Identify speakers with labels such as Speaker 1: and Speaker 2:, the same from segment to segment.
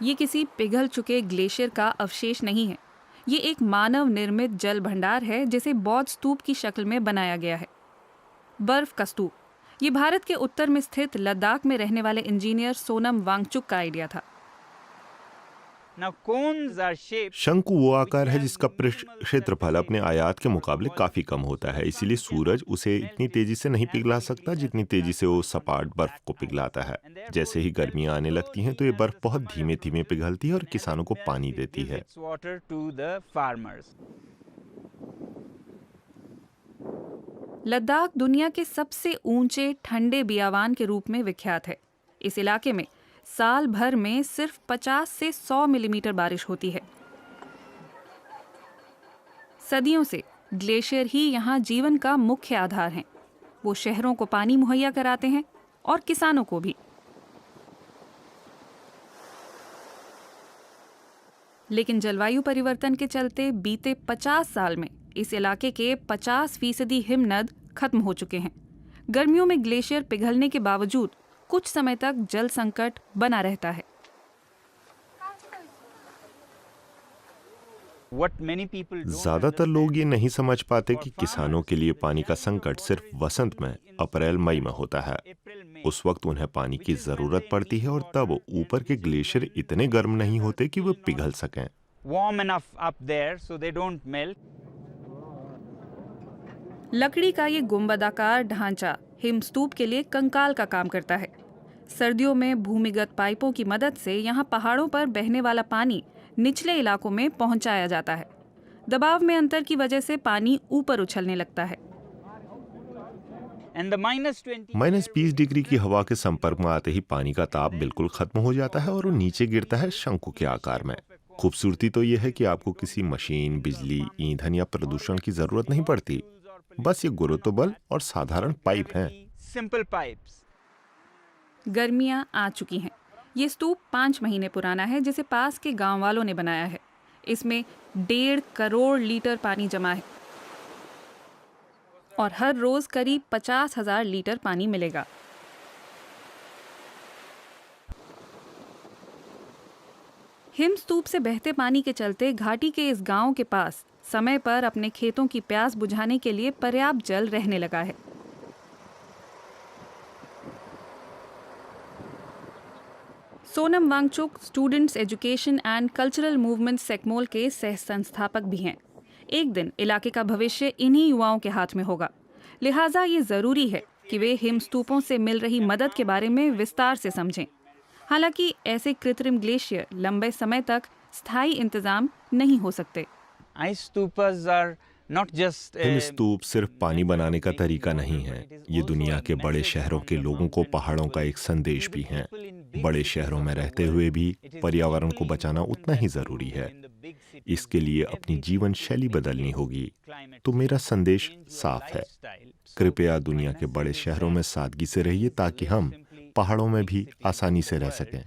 Speaker 1: ये किसी पिघल चुके ग्लेशियर का अवशेष नहीं है। ये एक मानव निर्मित जल भंडार है जिसे बौद्ध स्तूप की शक्ल में बनाया गया है। बर्फ का स्तूप, ये भारत के उत्तर में स्थित लद्दाख में रहने वाले इंजीनियर सोनम वांगचुक का आइडिया था।
Speaker 2: शंकु वो आकार है जिसका पृष्ठ क्षेत्रफल अपने आयात के मुकाबले काफी कम होता है, इसीलिए सूरज उसे इतनी तेजी से नहीं पिघला सकता जितनी तेजी से वो सपाट बर्फ को पिघलाता है। जैसे ही गर्मियां आने लगती हैं तो ये बर्फ बहुत धीमे धीमे पिघलती है और किसानों को पानी देती है।
Speaker 1: लद्दाख दुनिया के सबसे ऊंचे ठंडे बियावान के रूप में विख्यात है। इस इलाके में साल भर में सिर्फ 50 से 100 मिलीमीटर बारिश होती है। सदियों से ग्लेशियर ही यहाँ जीवन का मुख्य आधार हैं। वो शहरों को पानी मुहैया कराते हैं और किसानों को भी। लेकिन जलवायु परिवर्तन के चलते बीते 50 साल में इस इलाके के 50% हिमनद खत्म हो चुके हैं। गर्मियों में ग्लेशियर पिघलने के बावजूद कुछ समय तक जल संकट बना रहता है।
Speaker 2: ज्यादातर लोग ये नहीं समझ पाते कि किसानों के लिए पानी का संकट सिर्फ वसंत में, अप्रैल मई में होता है। उस वक्त उन्हें पानी की जरूरत पड़ती है और तब ऊपर के ग्लेशियर इतने गर्म नहीं होते कि वो पिघल सकें।
Speaker 1: लकड़ी का ये गुंबदाकार ढांचा हिमस्तूप के लिए कंकाल का काम करता है। सर्दियों में भूमिगत पाइपों की मदद से यहाँ पहाड़ों पर बहने वाला पानी निचले इलाकों में पहुंचाया जाता है। दबाव में अंतर की वजह से पानी ऊपर उछलने लगता है।
Speaker 2: -20 डिग्री की हवा के संपर्क में आते ही पानी का ताप बिल्कुल खत्म हो जाता है और वो नीचे गिरता है शंकु के आकार में। खूबसूरती तो यह है कि आपको किसी मशीन, बिजली, ईंधन या प्रदूषण की जरूरत नहीं पड़ती। बस ये गुरुत्व बल और साधारण पाइप हैं।
Speaker 1: गर्मियां आ चुकी हैं। ये स्तूप 5 महीने पुराना है जिसे पास के गांव वालों ने बनाया है। इसमें 1.5 करोड़ लीटर पानी जमा है और हर रोज करीब 50,000 लीटर पानी मिलेगा। हिमस्तूप से बहते पानी के चलते घाटी के इस गांव के पास समय पर अपने खेतों की प्यास बुझाने के लिए पर्याप्त जल रहने लगा है। Sonam Wangchuk students education and cultural movement SECMOL के सह संस्थापक भी हैं। एक दिन इलाके का भविष्य इन्हीं युवाओं के हाथ में होगा। लिहाजा ये जरूरी है कि वे हिमस्तूपों से मिल रही मदद के बारे में विस्तार से समझें। हालांकि ऐसे कृत्रिम ग्लेशियर लंबे समय तक स्थायी इंतजाम नहीं हो सकते।
Speaker 2: हिमस्तूप सिर्फ पानी बनाने का तरीका नहीं है, ये दुनिया के बड़े शहरों के लोगों को पहाड़ों का एक संदेश भी है। बड़े शहरों में रहते हुए भी पर्यावरण को बचाना उतना ही जरूरी है। इसके लिए अपनी जीवन शैली बदलनी होगी। तो मेरा संदेश साफ है, कृपया दुनिया के बड़े शहरों में सादगी से रहिए ताकि हम पहाड़ों में भी आसानी से रह सकें।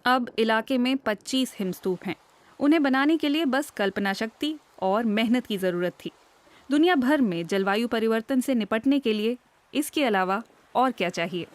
Speaker 1: अब इलाके में 25 हिमस्तूप हैं। उन्हें बनाने के लिए बस कल्पना शक्ति और मेहनत की जरूरत थी। दुनिया भर में जलवायु परिवर्तन से निपटने के लिए इसके अलावा और क्या चाहिए?